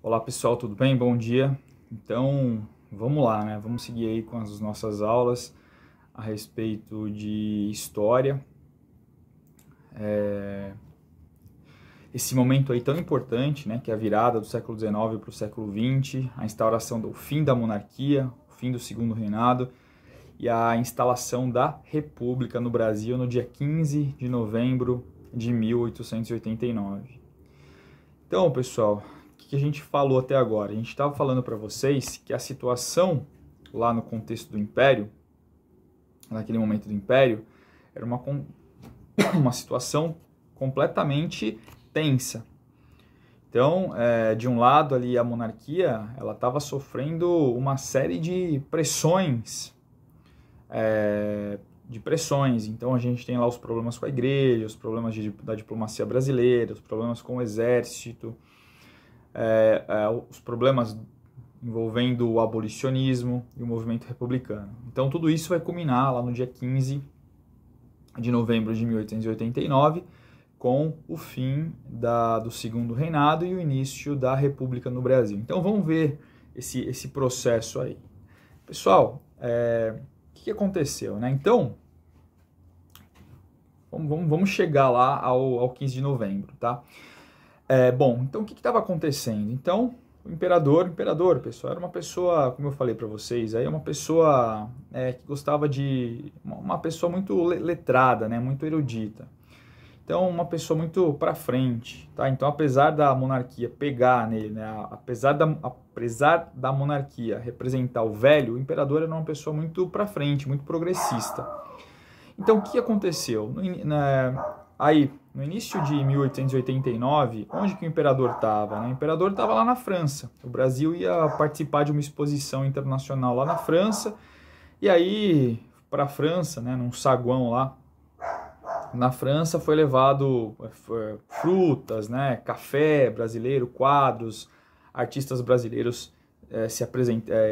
Olá pessoal, tudo bem? Bom dia. Então, vamos lá, né? Vamos seguir aí com as nossas aulas a respeito de história. Esse momento aí tão importante, né? Que é a virada do século XIX para o século XX, a instauração do fim da monarquia, o fim do segundo reinado e a instalação da República no Brasil no dia 15 de novembro de 1889. Então, pessoal, o que a gente falou até agora? A gente estava falando para vocês que a situação lá no contexto do Império, naquele momento do Império, era uma situação completamente tensa. Então, de um lado ali a monarquia, ela estava sofrendo uma série de pressões, Então a gente tem lá os problemas com a igreja, os problemas da diplomacia brasileira, os problemas com o exército, os problemas envolvendo o abolicionismo e o movimento republicano. Então tudo isso vai culminar lá no dia 15 de novembro de 1889 com o fim do segundo reinado e o início da República no Brasil. Então vamos ver esse processo aí. Pessoal, o que aconteceu, né? Então, vamos chegar lá ao 15 de novembro, tá? Bom, então o que estava acontecendo? Então, o imperador, pessoal, era uma pessoa, como eu falei para vocês, aí é uma pessoa que gostava de... uma pessoa muito letrada, né? Muito erudita. Então, uma pessoa muito para frente, tá? Então, apesar da monarquia pegar nele, né? Apesar da monarquia representar o velho, o imperador era uma pessoa muito para frente, muito progressista. Então, o que aconteceu? Aí, no início de 1889, onde que o imperador estava? O imperador estava lá na França. O Brasil ia participar de uma exposição internacional lá na França. E aí, para a França, né, num saguão lá, na França foi levado frutas, né, café brasileiro, quadros, artistas brasileiros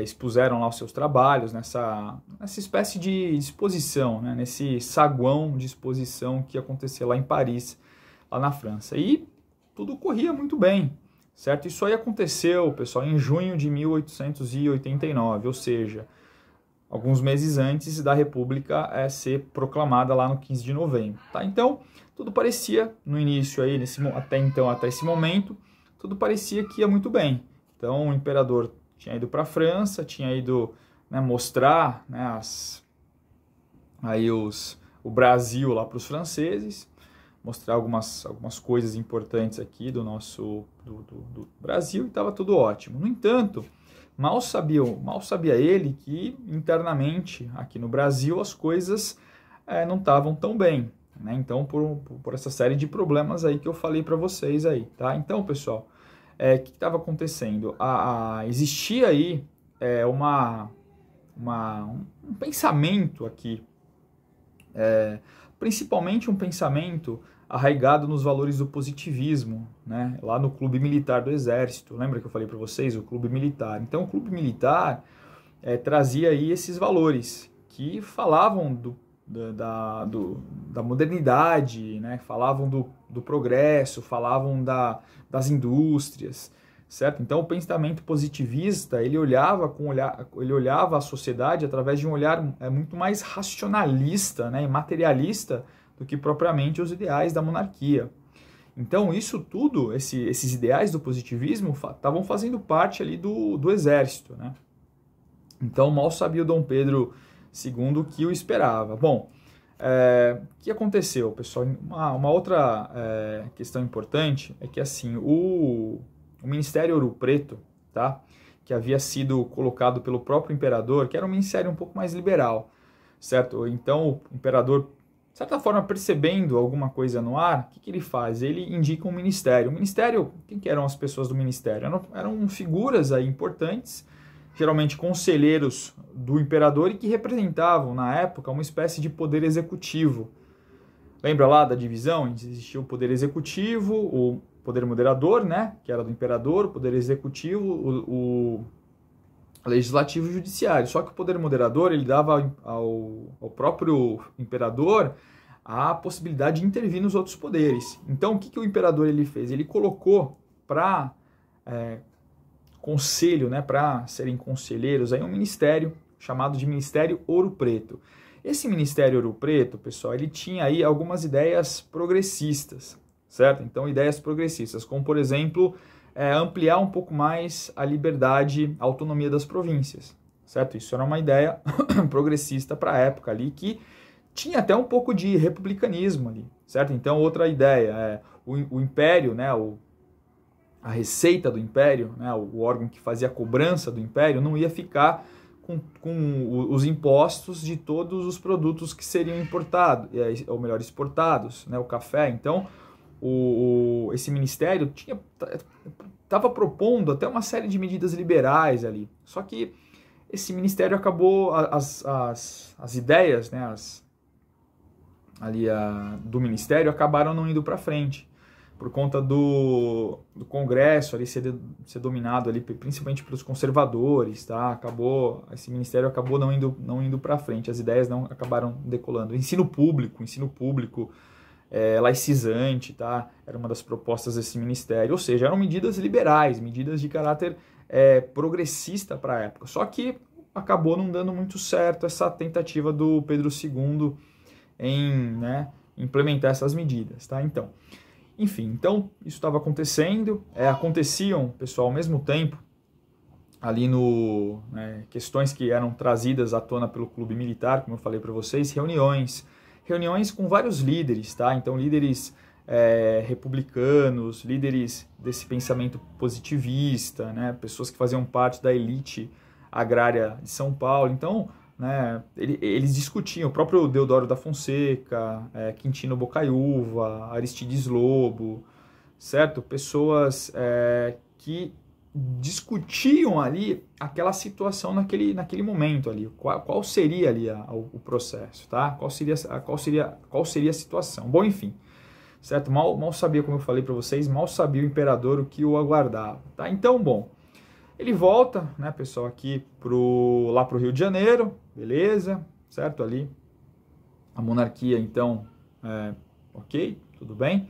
expuseram lá os seus trabalhos nessa espécie de exposição, né, nesse saguão de exposição que acontecia lá em Paris, lá na França. E tudo corria muito bem, certo? Isso aí aconteceu, pessoal, em junho de 1889, ou seja, alguns meses antes da República ser proclamada lá no 15 de novembro. Tá? Então, tudo parecia, no início, aí, até esse momento, tudo parecia que ia muito bem. Então, o imperador tinha ido para a França, tinha ido, né, mostrar, né, o Brasil lá para os franceses, mostrar algumas coisas importantes aqui do Brasil, e estava tudo ótimo. No entanto, mal sabia ele que internamente aqui no Brasil as coisas não estavam tão bem, né? Então por essa série de problemas aí que eu falei para vocês aí, tá? Então, pessoal, o que estava acontecendo? Existia aí um pensamento aqui, principalmente um pensamento arraigado nos valores do positivismo, né? Lá no Clube Militar do Exército. Lembra que eu falei para vocês? O Clube Militar. Então, o Clube Militar trazia aí esses valores que falavam da modernidade, né? Falavam do progresso, falavam das indústrias, certo? Então, o pensamento positivista, ele olhava a sociedade através de um olhar muito mais racionalista, né? E materialista do que propriamente os ideais da monarquia. Então, isso tudo, esses ideais do positivismo, estavam fazendo parte ali do exército, né? Então, mal sabia o Dom Pedro II o que o esperava. Bom, o que aconteceu, pessoal? Uma outra questão importante é que, assim, o Ministério Ouro Preto, tá? Que havia sido colocado pelo próprio imperador, que era um ministério um pouco mais liberal, certo? Então, o imperador, de certa forma, percebendo alguma coisa no ar, o que ele faz? Ele indica um ministério. O ministério, quem que eram as pessoas do ministério? Eram figuras aí importantes, geralmente conselheiros do imperador, e que representavam, na época, uma espécie de poder executivo. Lembra lá da divisão? Existia o poder executivo, o poder moderador, né, que era do imperador, o poder executivo, o legislativo e o judiciário. Só que o poder moderador, ele dava ao próprio imperador a possibilidade de intervir nos outros poderes. Então, o que o imperador ele fez? Ele colocou para conselho, né, para serem conselheiros, aí um ministério chamado de Ministério Ouro Preto. Esse Ministério Ouro Preto, pessoal, ele tinha aí algumas ideias progressistas, certo? Então, ideias progressistas, como, por exemplo, ampliar um pouco mais a liberdade, a autonomia das províncias, certo? Isso era uma ideia progressista para a época ali, que tinha até um pouco de republicanismo ali, certo? Então, outra ideia, o império, né, a receita do império, né, o órgão que fazia a cobrança do império, não ia ficar com os impostos de todos os produtos que seriam importados, ou melhor, exportados, né, o café. Então, esse ministério estava propondo até uma série de medidas liberais ali. Só que esse ministério acabou, as ideias, né, do ministério acabaram não indo para frente, por conta do Congresso ali ser dominado ali principalmente pelos conservadores, tá? Esse ministério acabou não indo para frente, as ideias não acabaram decolando. Ensino público laicizante, tá? Era uma das propostas desse ministério, ou seja, eram medidas liberais, medidas de caráter progressista para a época. Só que acabou não dando muito certo essa tentativa do Pedro II em, né, implementar essas medidas, tá? Enfim, isso estava acontecendo, aconteciam, pessoal, ao mesmo tempo, ali questões que eram trazidas à tona pelo clube militar, como eu falei para vocês, reuniões com vários líderes, tá? Então, líderes republicanos, líderes desse pensamento positivista, né? Pessoas que faziam parte da elite agrária de São Paulo. Então, né, eles discutiam, o próprio Deodoro da Fonseca, Quintino Bocaiúva, Aristides Lobo, certo? Pessoas que discutiam ali aquela situação naquele momento ali, qual seria ali o processo, tá? Qual seria a situação. Bom, enfim, certo? Mal sabia, como eu falei para vocês, mal sabia o imperador o que o aguardava, tá? Então, bom, ele volta, né, pessoal, aqui lá pro Rio de Janeiro, beleza, certo? Ali, a monarquia, então, ok, tudo bem.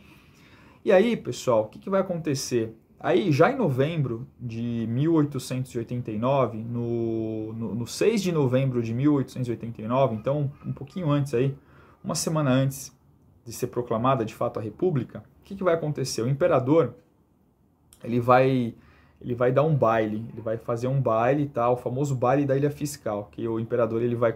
E aí, pessoal, o que vai acontecer? Aí, já em novembro de 1889, no 6 de novembro de 1889, então um pouquinho antes aí, uma semana antes de ser proclamada de fato a República, o que vai acontecer? O imperador, ele vai dar um baile, ele vai fazer um baile, tá? O famoso baile da Ilha Fiscal, que o imperador ele vai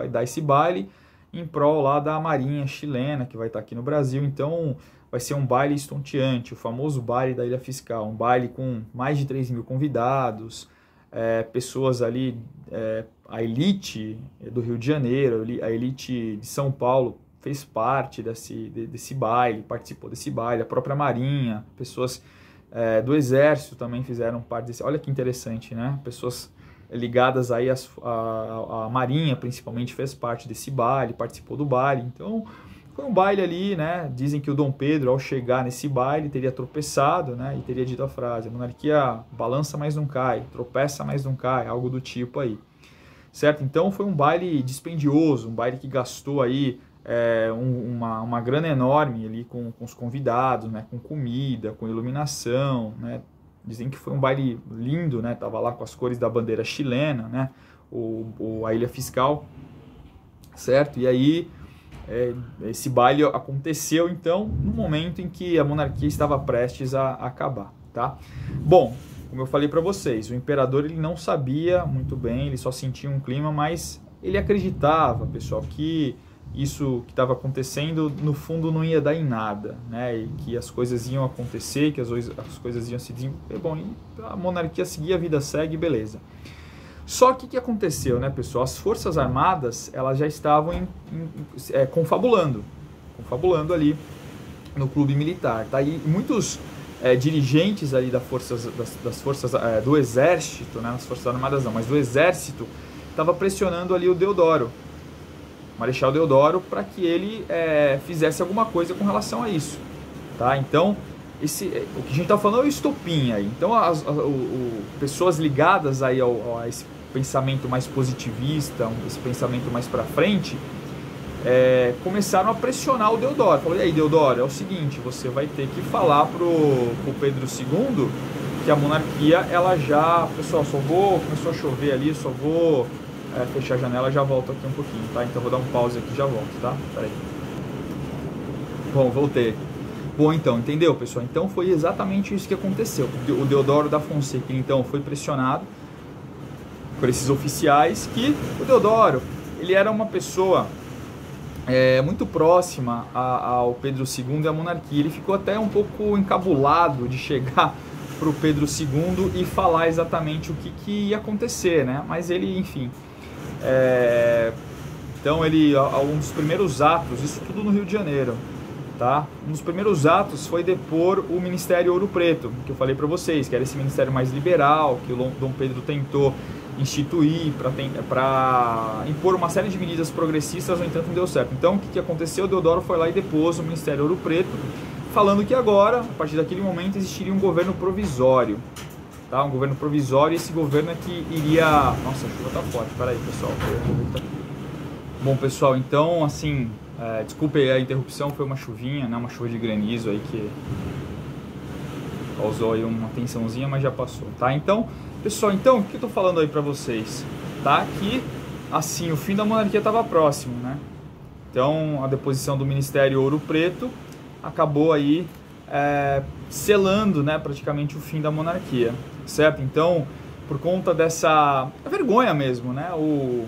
dar esse baile em prol lá da marinha chilena, que vai estar aqui no Brasil. Então, vai ser um baile estonteante, o famoso baile da Ilha Fiscal, um baile com mais de 3.000 convidados, pessoas ali, a elite do Rio de Janeiro, a elite de São Paulo fez parte desse baile, participou desse baile, a própria marinha, pessoas do exército também fizeram parte desse. Olha que interessante, né? Pessoas ligadas aí à marinha, principalmente, fez parte desse baile, participou do baile. Então, foi um baile ali, né? Dizem que o Dom Pedro, ao chegar nesse baile, teria tropeçado, né? E teria dito a frase: a monarquia balança, mas não cai, tropeça, mas não cai, algo do tipo aí, certo? Então, foi um baile dispendioso, um baile que gastou aí uma grana enorme ali com os convidados, né, com comida, com iluminação, né? Dizem que foi um baile lindo, né? Tava lá com as cores da bandeira chilena, né? A Ilha Fiscal, certo? E aí esse baile aconteceu então no momento em que a monarquia estava prestes a acabar, tá? Bom, como eu falei para vocês, o imperador ele não sabia muito bem, ele só sentia um clima, mas ele acreditava, pessoal, que isso que estava acontecendo, no fundo, não ia dar em nada, né? E que as coisas iam acontecer, que as coisas iam se desenvolver. Bom, a monarquia seguia, a vida segue, beleza. Só que o que aconteceu, né, pessoal? As Forças Armadas, elas já estavam confabulando ali no clube militar, tá? E muitos dirigentes ali das forças do Exército, né? Nas Forças Armadas não, mas do Exército, estava pressionando ali o Deodoro, Marechal Deodoro, para que ele fizesse alguma coisa com relação a isso, tá? Então, o que a gente está falando é o estopim aí. Então, pessoas ligadas aí a esse pensamento mais positivista, esse pensamento mais para frente, começaram a pressionar o Deodoro. Falaram: e aí, Deodoro, é o seguinte, você vai ter que falar pro Pedro II que a monarquia, ela já... Pessoal, começou a chover ali, só vou fechar a janela, já volto aqui um pouquinho, tá? Então vou dar um pause aqui e já volto, tá? Pera aí. Bom, voltei. Bom, então, entendeu, pessoal? Então foi exatamente isso que aconteceu. O Deodoro da Fonseca, então, foi pressionado por esses oficiais, que o Deodoro, ele era uma pessoa muito próxima ao Pedro II e à monarquia. Ele ficou até um pouco encabulado de chegar para o Pedro II e falar exatamente o que ia acontecer, né? Mas ele, enfim... Então ele, um dos primeiros atos, isso tudo no Rio de Janeiro, tá? Um dos primeiros atos foi depor o Ministério Ouro Preto, que eu falei para vocês, que era esse ministério mais liberal, que o Dom Pedro tentou instituir para impor uma série de medidas progressistas, no entanto não deu certo. Então o que aconteceu? O Deodoro foi lá e depôs o Ministério Ouro Preto, falando que agora, a partir daquele momento, existiria um governo provisório. Tá? Um governo provisório, e esse governo é que iria... Nossa, a chuva tá forte, peraí pessoal. Bom pessoal, então assim, desculpe aí a interrupção, foi uma chuvinha, né? Uma chuva de granizo aí que causou aí uma tensãozinha, mas já passou, tá? Então, pessoal, então, o que eu tô falando aí pra vocês? Tá? Que, assim, o fim da monarquia estava próximo, né? Então, a deposição do Ministério Ouro Preto acabou aí selando, né, praticamente o fim da monarquia, certo? Então, por conta dessa vergonha mesmo, né, o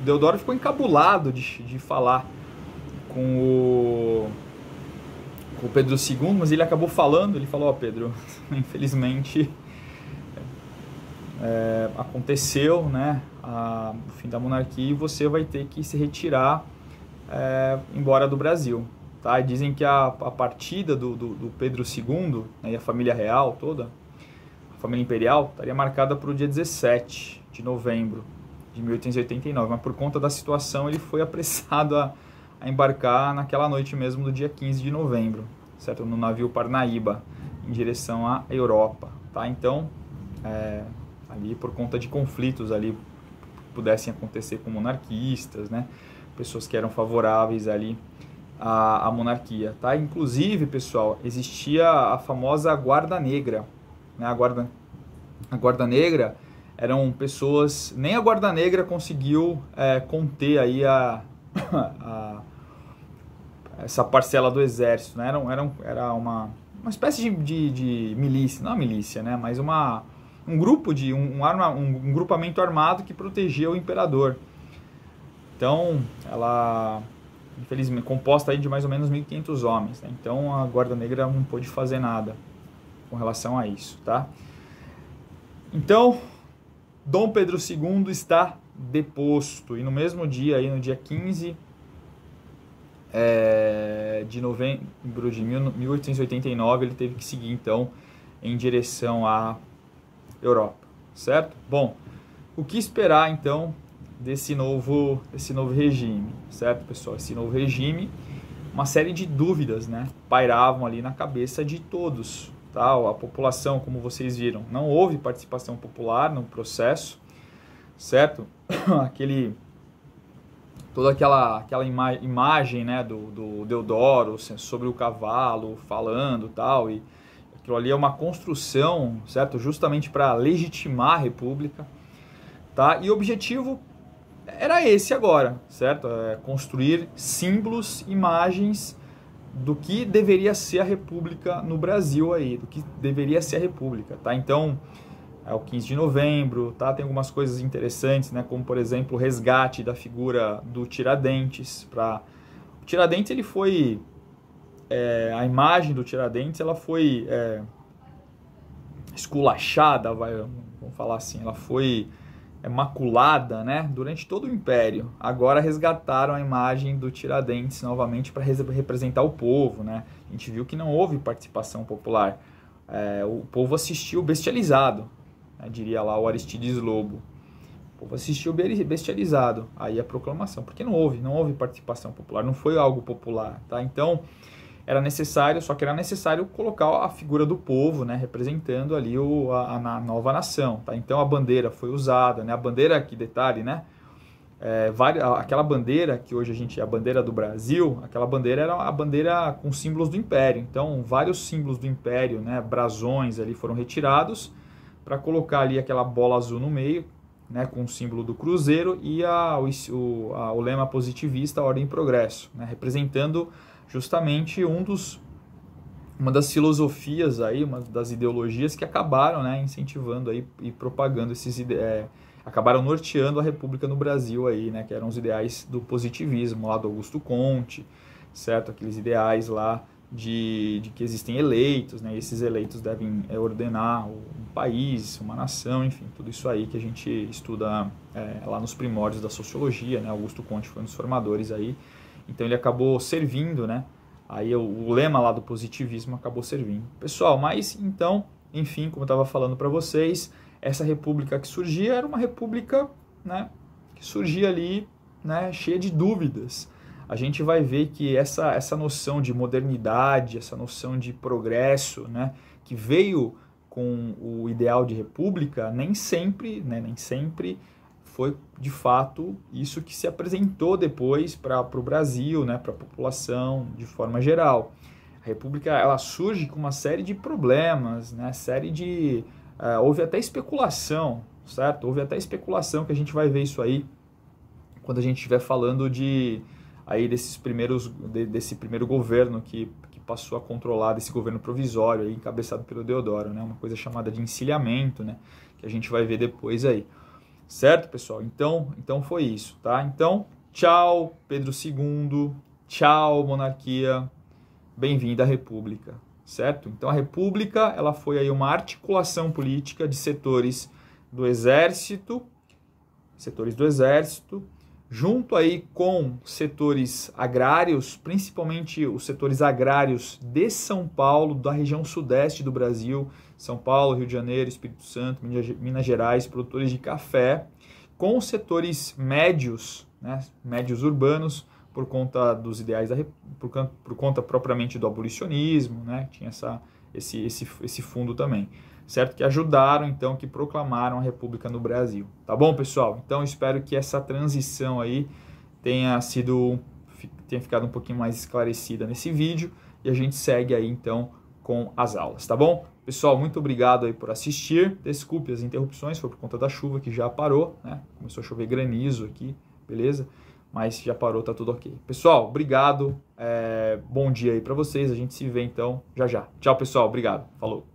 Deodoro ficou encabulado de falar com o Pedro II, mas ele acabou falando, ele falou, ó, Pedro, infelizmente aconteceu, né, o fim da monarquia, e você vai ter que se retirar embora do Brasil. Tá? Dizem que a partida do Pedro II, né, e a família real toda, a família imperial, estaria marcada para o dia 17 de novembro de 1889, mas por conta da situação ele foi apressado a embarcar naquela noite mesmo do dia 15 de novembro, certo? No navio Parnaíba, em direção à Europa. Tá? Então, ali por conta de conflitos ali que pudessem acontecer com monarquistas, né? Pessoas que eram favoráveis ali a monarquia, tá? Inclusive, pessoal, existia a famosa Guarda Negra, né? A Guarda Negra eram pessoas... Nem a Guarda Negra conseguiu conter aí essa parcela do exército, né? Era uma espécie de milícia, não a milícia, né? Mas um grupo um grupamento armado que protegia o imperador. Então, ela... infelizmente, composta aí de mais ou menos 1.500 homens, né? Então a Guarda Negra não pôde fazer nada com relação a isso, tá? Então, Dom Pedro II está deposto, e no mesmo dia, aí no dia 15 de novembro de 1889, ele teve que seguir, então, em direção à Europa, certo? Bom, o que esperar, então, desse novo regime, certo, pessoal? Esse novo regime, uma série de dúvidas, né, pairavam ali na cabeça de todos, tá? A população, como vocês viram, não houve participação popular no processo, certo? Toda aquela imagem, né, do Deodoro sobre o cavalo falando, tal, e aquilo ali é uma construção, certo? Justamente para legitimar a República, tá? E o objetivo era esse agora, certo? Construir símbolos, imagens do que deveria ser a República no Brasil aí, do que deveria ser a República, tá? Então, o 15 de novembro, tá? Tem algumas coisas interessantes, né? Como, por exemplo, o resgate da figura do Tiradentes. O Tiradentes, ele foi... a imagem do Tiradentes, ela foi esculachada, vamos falar assim, ela foi maculada, né, durante todo o Império. Agora resgataram a imagem do Tiradentes novamente para representar o povo, né? A gente viu que não houve participação popular. O povo assistiu bestializado, né, diria lá o Aristides Lobo. O povo assistiu bestializado aí a proclamação, porque não houve participação popular, não foi algo popular, tá? Então era necessário colocar a figura do povo, né, representando ali a nova nação, tá? Então a bandeira foi usada, né? A bandeira, que detalhe, né? aquela bandeira que hoje é a bandeira do Brasil, aquela bandeira era a bandeira com símbolos do Império. Então, vários símbolos do Império, né, brasões ali foram retirados para colocar ali aquela bola azul no meio, né, com o símbolo do cruzeiro e o lema positivista, Ordem e Progresso, né, representando justamente uma das filosofias aí, uma das ideologias que acabaram, né, incentivando aí e propagando acabaram norteando a República no Brasil aí, né, que eram os ideais do positivismo lá do Augusto Comte, certo? Aqueles ideais lá de que existem eleitos, né? E esses eleitos devem ordenar um país, uma nação, enfim, tudo isso aí que a gente estuda lá nos primórdios da sociologia, né? Augusto Comte foi um dos formadores aí, então ele acabou servindo, né? Aí o lema lá do positivismo acabou servindo. Pessoal, mas então, enfim, como eu estava falando para vocês, essa república que surgia era uma república, né, que surgia ali, né, cheia de dúvidas. A gente vai ver que essa noção de modernidade, essa noção de progresso, né, que veio com o ideal de república, nem sempre foi de fato isso que se apresentou depois para o Brasil, né, para a população de forma geral. A república ela surge com uma série de problemas, né, houve até especulação, certo? Houve até especulação, que a gente vai ver isso aí quando a gente estiver falando desse primeiro governo que passou a controlar, desse governo provisório aí, encabeçado pelo Deodoro, né? Uma coisa chamada de encilhamento, né? Que a gente vai ver depois aí. Certo, pessoal? Então foi isso, tá? Então, tchau, Pedro II, tchau, monarquia, bem-vinda à República, certo? Então, a República, ela foi aí uma articulação política de setores do Exército, junto aí com setores agrários, principalmente os setores agrários de São Paulo, da região sudeste do Brasil, São Paulo, Rio de Janeiro, Espírito Santo, Minas Gerais, produtores de café, com os setores médios, né, médios urbanos, por conta dos ideais, por conta propriamente do abolicionismo, né, tinha esse fundo também, certo? Que ajudaram, então, que proclamaram a República no Brasil. Tá bom, pessoal? Então, espero que essa transição aí tenha ficado um pouquinho mais esclarecida nesse vídeo, e a gente segue aí, então, com as aulas, tá bom? Pessoal, muito obrigado aí por assistir. Desculpe as interrupções, foi por conta da chuva que já parou, né? Começou a chover granizo aqui, beleza? Mas já parou, tá tudo ok. Pessoal, obrigado, bom dia aí pra vocês, a gente se vê então já já. Tchau, pessoal, obrigado, falou.